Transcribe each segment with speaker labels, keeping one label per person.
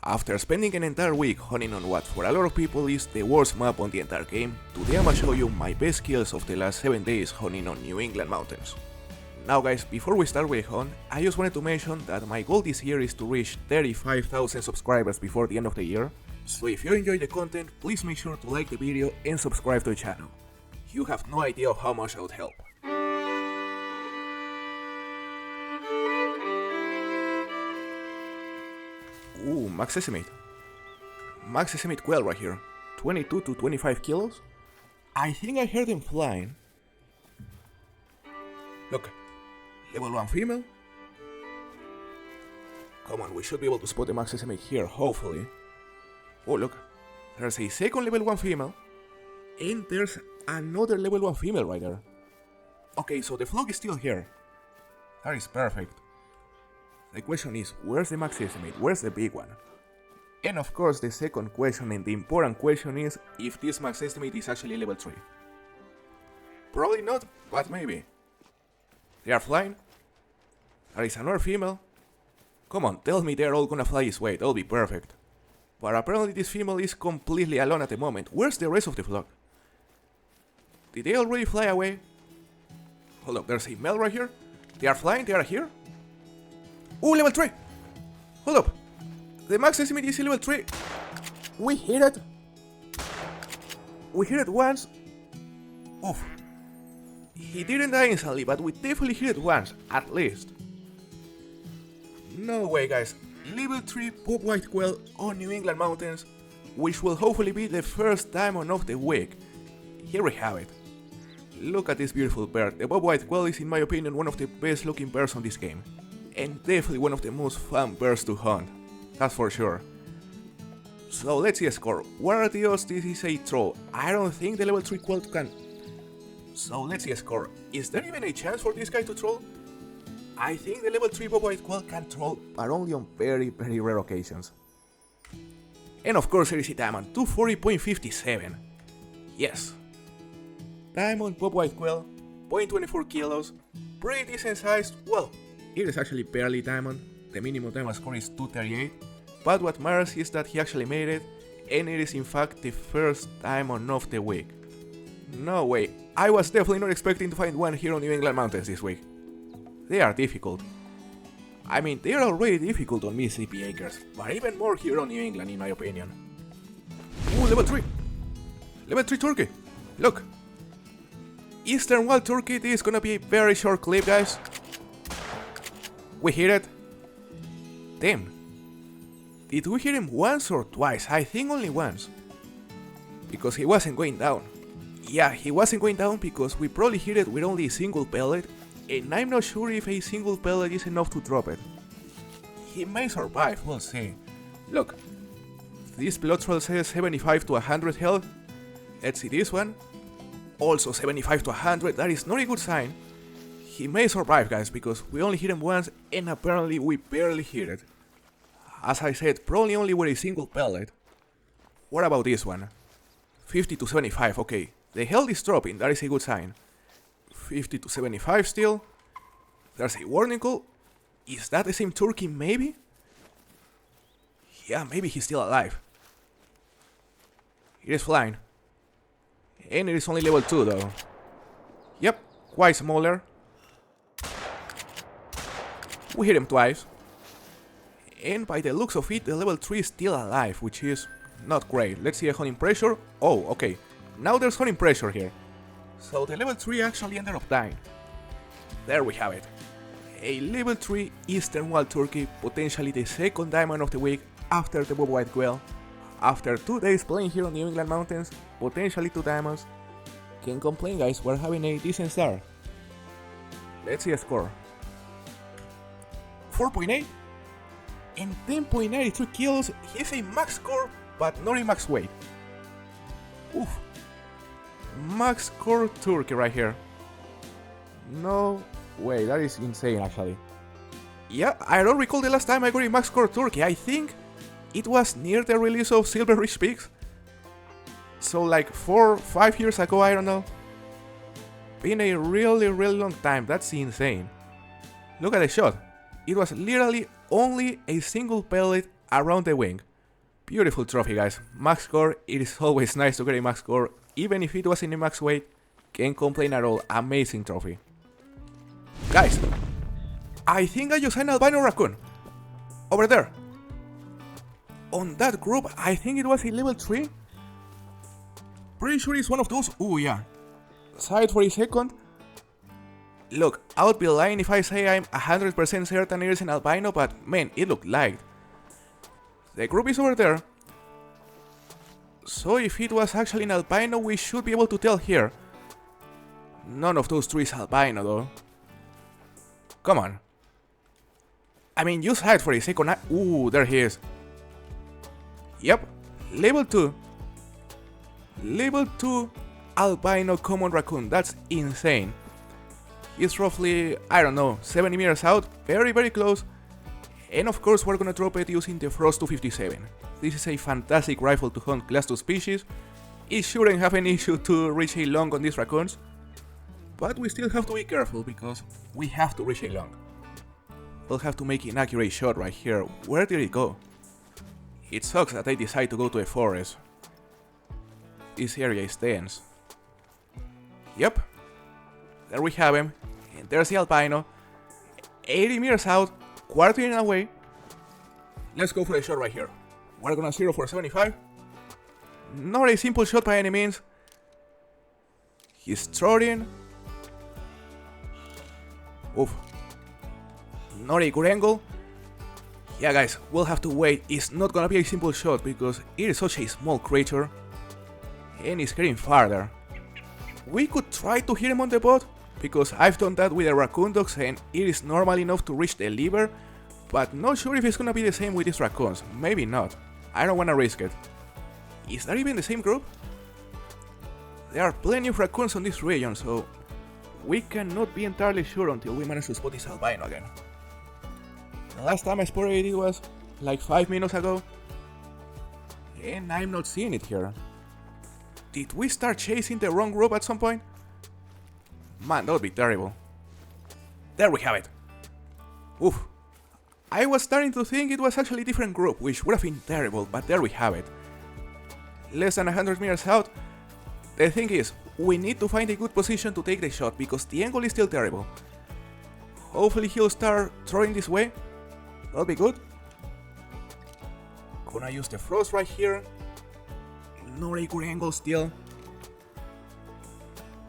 Speaker 1: After spending an entire week honing on what for a lot of people is the worst map on the entire game, today I'ma show you my best skills of the last 7 days honing on New England mountains. Now guys, before we start with the hunt, I just wanted to mention that my goal this year is to reach 35,000 subscribers before the end of the year, so if you enjoy the content, please make sure to like the video and subscribe to the channel. You have no idea of how much that would help. Ooh, max estimate. Max estimate quail right here. 22 to 25 kilos. I think I heard him flying. Look, level 1 female. Come on, we should be able to spot the max estimate here, hopefully. Oh look, there's a second level 1 female. And there's another level 1 female right there. Okay, so the flock is still here. That is perfect. The question is, where's the max estimate? Where's the big one? And of course, the second question and the important question is if this max estimate is actually level 3. Probably not, but maybe. They are flying. There is another female. Come on, tell me they're all gonna fly this way, that'll be perfect. But apparently this female is completely alone at the moment. Where's the rest of the flock? Did they already fly away? Hold up, there's a male right here. They are flying, they are here. Oh, level 3! Hold up! The max estimate is level 3. We hit it! We hit it once. Oof. He didn't die instantly, but we definitely hit it once, at least. No way, guys. Level 3 bobwhite quail on New England mountains, which will hopefully be the first diamond of the week. Here we have it. Look at this beautiful bird. The bobwhite quail is in my opinion one of the best looking birds on this game. And definitely one of the most fun birds to hunt, that's for sure. So let's see a score. What are the odds this is a troll? I don't think the level 3 quail can. So let's see a score. Is there even a chance for this guy to troll? I think the level 3 bobwhite quail can troll, but only on very rare occasions. And of course there is a diamond, 240.57. Yes. Diamond bobwhite quail, 0.24 kilos, pretty decent sized. Well, it is actually barely diamond, the minimum diamond score is 238, but what matters is that he actually made it, and it is in fact the first diamond of the week. No way, I was definitely not expecting to find one here on New England mountains this week. They are difficult. I mean, they are already difficult on Mississippi acres, but even more here on New England in my opinion. Ooh, level 3! Level 3 turkey! Look! Eastern wild turkey, this is gonna be a very short clip, guys. We hit it. Damn. Did we hit him once or twice? I think only once. Because he wasn't going down. Yeah, he wasn't going down because we probably hit it with only a single pellet, and I'm not sure if a single pellet is enough to drop it. He may survive, we'll see. Look, this blood troll says 75 to 100 health. Let's see this one. Also 75 to 100, that is not a good sign. He may survive, guys, because we only hit him once and apparently we barely hit it. As I said, probably only with a single pellet. What about this one? 50 to 75, okay. The health is dropping, that is a good sign. 50 to 75 still. There's a warning call. Is that the same turkey, maybe? Yeah, maybe he's still alive. It is flying. And it is only level 2 though. Yep, quite smaller. We hit him twice. And by the looks of it, the level 3 is still alive, which is not great. Let's see a hunting pressure. Oh, okay. Now there's hunting pressure here. So the level 3 actually ended up dying. There we have it. A level 3 Eastern wild turkey, potentially the second diamond of the week after the bobwhite quail. After 2 days playing here on New England mountains, potentially 2 diamonds. Can't complain, guys, we're having a decent start. Let's see a score. 4.8 and 10.93 kilos. He's a max score, but not a max weight. Oof. Max score turkey right here. No way, that is insane actually. Yeah, I don't recall the last time I got a max score turkey. I think it was near the release of Silver Ridge Peaks. So like 4 or 5 years ago, I don't know. Been a really long time, that's insane. Look at the shot. It was literally only a single pellet around the wing. Beautiful trophy, guys. Max score, it is always nice to get a max score, even if it was in a max weight. Can't complain at all, amazing trophy. Guys, I think I just signed an albino raccoon. Over there. On that group, I think it was a level 3. Pretty sure it's one of those. Oh yeah. Side for a second. Look, I would be lying if I say I'm 100% certain it is an albino, but man, it looked light. The group is over there. So if it was actually an albino, we should be able to tell here. None of those three is albino though. Come on. I mean, just hide for a second. Ooh, there he is. Yep, level 2. Level 2 albino common raccoon. That's insane. It's roughly, I don't know, 70 meters out. Very, very close. And of course we're gonna drop it using the Frost 257. This is a fantastic rifle to hunt class 2 species. It shouldn't have any issue to reach a long on these raccoons. But we still have to be careful because we have to reach a long. We'll have to make an accurate shot right here. Where did it go? It sucks that I decided to go to a forest. This area is dense. Yep. There we have him. And there's the albino. 80 meters out. Quartering away. Let's go for a shot right here. We're gonna 0 for 75. Not a simple shot by any means. He's trotting. Oof. Not a good angle. Yeah guys, we'll have to wait. It's not gonna be a simple shot because it is such a small creature. And it's getting farther. We could try to hit him on the butt, because I've done that with the raccoon dogs and it is normal enough to reach the liver, but not sure if it's gonna be the same with these raccoons. Maybe not. I don't wanna risk it. Is that even the same group? There are plenty of raccoons on this region, so we cannot be entirely sure until we manage to spot this albino again. The last time I spotted it was like 5 minutes ago, and I'm not seeing it here. Did we start chasing the wrong group at some point? Man, that would be terrible. There we have it. Oof. I was starting to think it was actually a different group, which would have been terrible, but there we have it. Less than 100 meters out. The thing is, we need to find a good position to take the shot, because the angle is still terrible. Hopefully he'll start throwing this way. That'll be good. Gonna use the frost right here. Not a good angle still.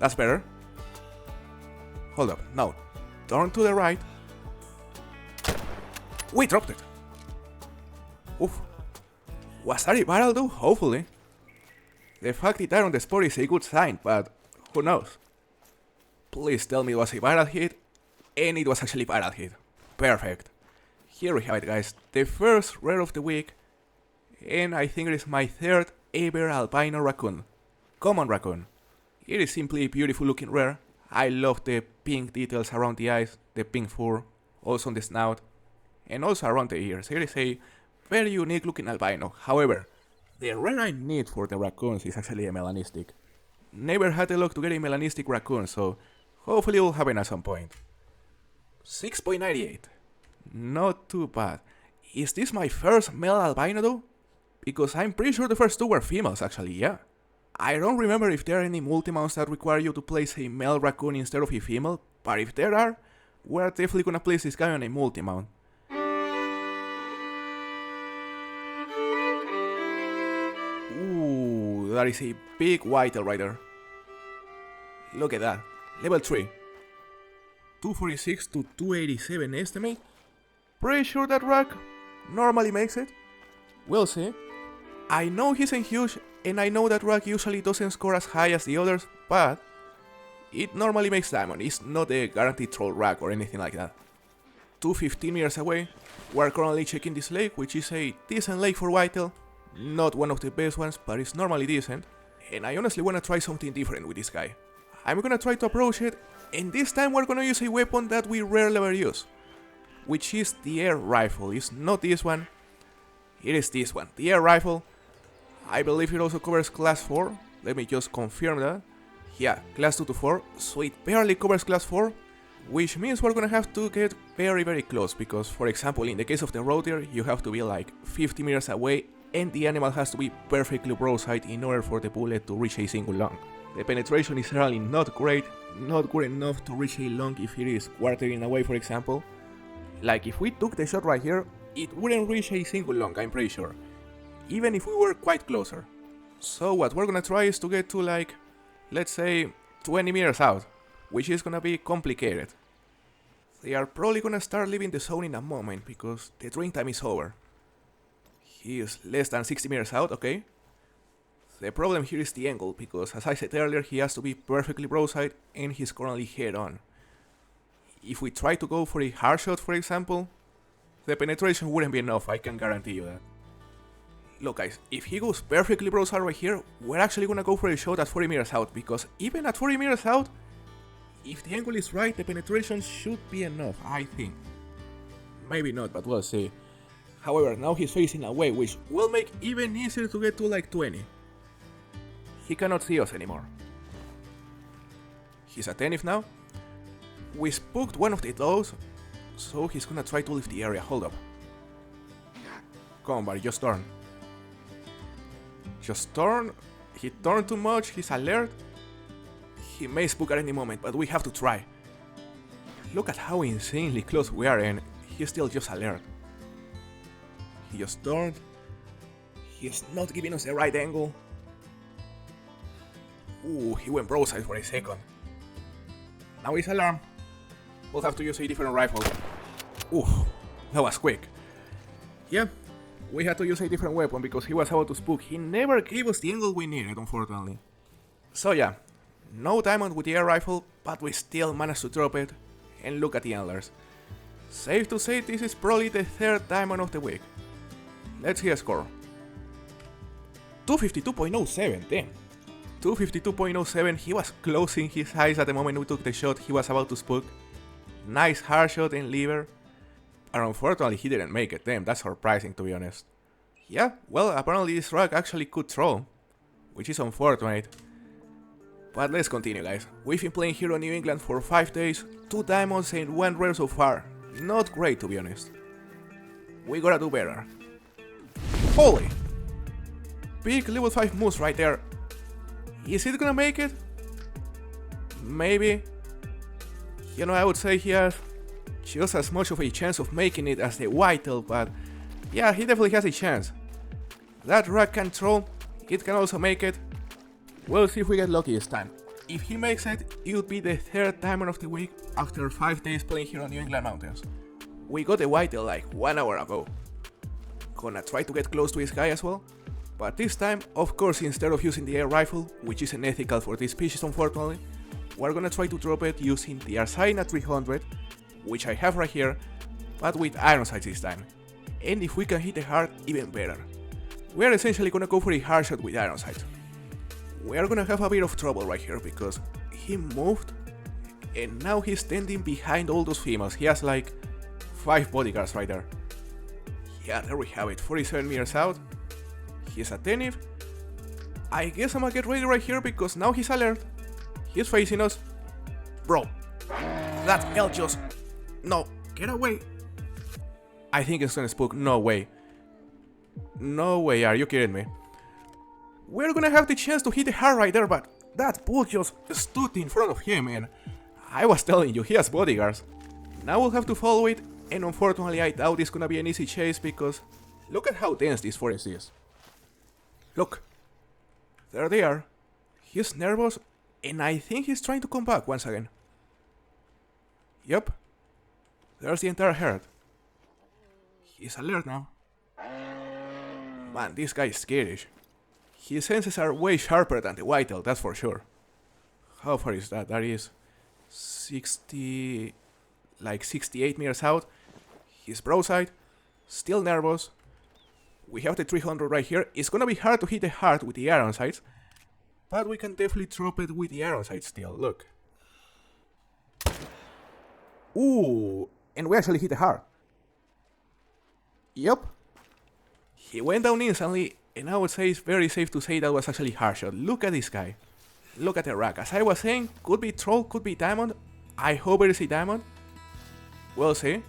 Speaker 1: That's better. Hold up, no. Turn to the right. We dropped it. Oof. Was that a barrel though? Hopefully. The fact it died on the spot is a good sign, but who knows? Please tell me it was a barrel hit. And it was actually a barrel hit. Perfect. Here we have it guys. The first rare of the week. And I think it is my third ever albino raccoon. Common raccoon. It is simply a beautiful looking rare. I love the pink details around the eyes, the pink fur, also on the snout, and also around the ears. It is a very unique looking albino. However, the rare I need for the raccoons is actually a melanistic. Never had the luck to get a melanistic raccoon, so hopefully it will happen at some point. 6.98. Not too bad. Is this my first male albino though? Because I'm pretty sure the first two were females actually, yeah. I don't remember if there are any multi-mounts that require you to place a male raccoon instead of a female, but if there are, we're definitely gonna place this guy on a multi-mount. Ooh, that is a big whitetail right there. Look at that, level 3. 246 to 287 estimate. Pretty sure that rack normally makes it. We'll see. I know he isn't huge, and I know that rack usually doesn't score as high as the others, but it normally makes diamond. It's not a guaranteed troll rack or anything like that. 215 meters away, we're currently checking this lake, which is a decent lake for whitetail. Not one of the best ones, but it's normally decent. And I honestly wanna try something different with this guy. I'm gonna try to approach it, and this time we're gonna use a weapon that we rarely ever use, which is the air rifle. It's not this one, it is this one, the air rifle. I believe it also covers class 4, let me just confirm that. Yeah, class 2 to 4, so it barely covers class 4, which means we're gonna have to get very close, because for example in the case of the road deer, you have to be like 50 meters away and the animal has to be perfectly broadside in order for the bullet to reach a single lung. The penetration is certainly not great, not good enough to reach a lung if it is quartering away, for example. Like if we took the shot right here, it wouldn't reach a single lung, I'm pretty sure, even if we were quite closer. So what we're gonna try is to get to like, let's say 20 meters out, which is gonna be complicated. They are probably gonna start leaving the zone in a moment because the drink time is over. He is less than 60 meters out, okay. The problem here is the angle, because as I said earlier, he has to be perfectly broadside and he's currently head on. If we try to go for a hard shot, for example, the penetration wouldn't be enough, I can guarantee you that. Look guys, if he goes perfectly broadside right here, we're actually gonna go for a shot at 40 meters out, because even at 40 meters out, if the angle is right, the penetration should be enough, I think. Maybe not, but we'll see. However, now he's facing away, which will make even easier to get to like 20. He cannot see us anymore. He's attentive now. We spooked one of the dogs, so he's gonna try to leave the area. Hold up. Come on, buddy, just turn. Just turn. He turned too much, he's alert. He may spook at any moment, but we have to try. Look at how insanely close we are, and he's still just alert. He just turned. He's not giving us the right angle. Ooh, he went broadside for a second. Now he's alarmed. We'll have to use a different rifle. Ooh, that was quick. Yeah, we had to use a different weapon because he was about to spook. He never gave us the angle we needed, unfortunately. So yeah, no diamond with the air rifle, but we still managed to drop it. And look at the antlers. Safe to say this is probably the third diamond of the week. Let's see a score. 252.07, damn. 252.07, he was closing his eyes at the moment we took the shot, he was about to spook. Nice hard shot and lever. And unfortunately he didn't make it, damn, that's surprising to be honest. Yeah, well, apparently this rock actually could throw, which is unfortunate. But let's continue guys. We've been playing here on New England for 5 days, 2 diamonds and 1 rare so far. Not great to be honest. We gotta do better. Holy! Big level 5 moose right there. Is it gonna make it? Maybe. You know, I would say he has just as much of a chance of making it as the whitetail, but yeah, he definitely has a chance. That rat can throw, it can also make it. We'll see if we get lucky this time. If he makes it, it would be the 3rd diamond of the week after 5 days playing here on New England Mountains. We got the whitetail like 1 hour ago. Gonna try to get close to this guy as well. But this time, of course, instead of using the air rifle, which is unethical for this species unfortunately, we're gonna try to drop it using the Arsina 300, which I have right here, but with iron sights this time. And if we can hit the heart, even better. We are essentially gonna go for a hard shot with iron sights. We are gonna have a bit of trouble right here because he moved and now he's standing behind all those females. He has like 5 bodyguards right there. Yeah, there we have it, 47 meters out. He's attentive. I guess I'm gonna get ready right here because now he's alert. He's facing us. Bro, that hell just... No, get away. I think it's gonna spook. No way. No way, are you kidding me? We're gonna have the chance to hit the heart right there, but that bull just stood in front of him and I was telling you, he has bodyguards. Now we'll have to follow it, and unfortunately I doubt it's gonna be an easy chase because look at how dense this forest is. Look, there they are. He's nervous, and I think he's trying to come back once again. Yep, there's the entire herd. He's alert now. Man, this guy is skittish. His senses are way sharper than the whitetail, that's for sure. How far is that? That is 60... like 68 meters out. He's broadside, still nervous. We have the 300 right here. It's gonna be hard to hit the heart with the iron sights, but we can definitely drop it with the iron sights still, look. Ooh, and we actually hit the heart. Yup. He went down instantly, and I would say it's very safe to say that was actually hard shot. Look at this guy. Look at the rack. As I was saying, could be troll, could be diamond. I hope it is a diamond. We'll see.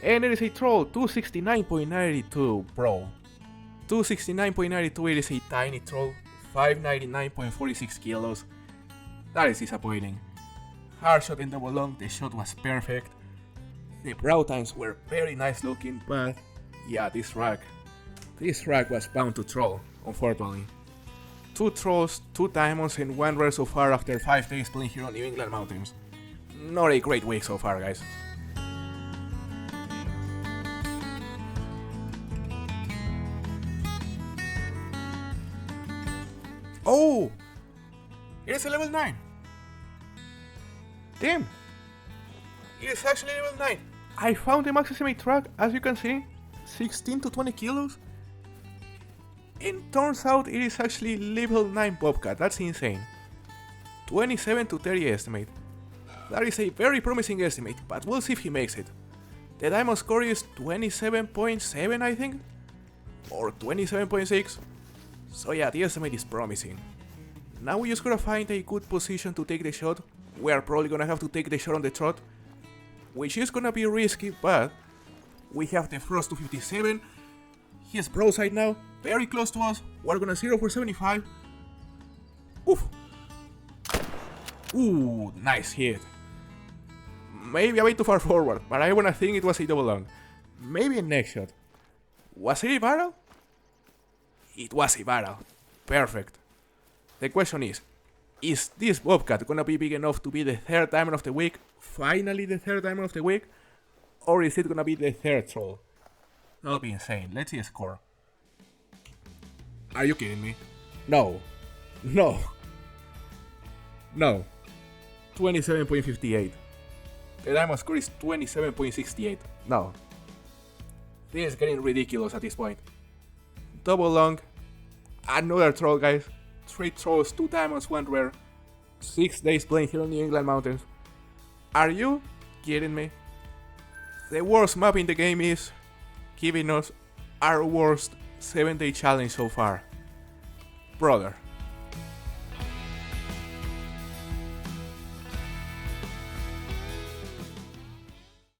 Speaker 1: And it is a troll, 269.92, bro. 269.92, it is a tiny troll, 599.46 kilos. That is disappointing. Hard shot in double long, the shot was perfect. The brow times were very nice looking, but yeah, this rack was bound to troll, unfortunately. 2 trolls, 2 diamonds, and 1 rare so far after 5 days playing here on New England Mountains. Not a great week so far, guys. Oh! It is a level 9! Damn! It is actually level 9! I found the max estimate track, as you can see, 16 to 20 kilos. And turns out it is actually level 9 Bobcat, that's insane. 27 to 30 estimate. That is a very promising estimate, but we'll see if he makes it. The diamond score is 27.7, I think? Or 27.6. So yeah, the estimate is promising. Now we just gotta find a good position to take the shot. We are probably gonna have to take the shot on the trot, which is gonna be risky, but we have the Frost 257. He is broadside now, very close to us. We're gonna 0 for 75. Oof. Ooh, nice hit. Maybe a bit too far forward, but I wanna think it was a double long. Maybe a next shot. Was it a barrel? It was a barrel. Perfect. The question is this Bobcat gonna be big enough to be the 3rd diamond of the week? Finally the 3rd diamond of the week? Or is it gonna be the 3rd troll? That'll be insane. Let's see a score. Are you kidding me? No. No. No. 27.58. The diamond score is 27.68. No. This is getting ridiculous at this point. Double long. Another troll, guys. 3 trolls, 2 diamonds, 1 rare. 6 days playing here on the New England Mountains. Are you kidding me? The worst map in the game is giving us our worst 7-day challenge so far. Brother.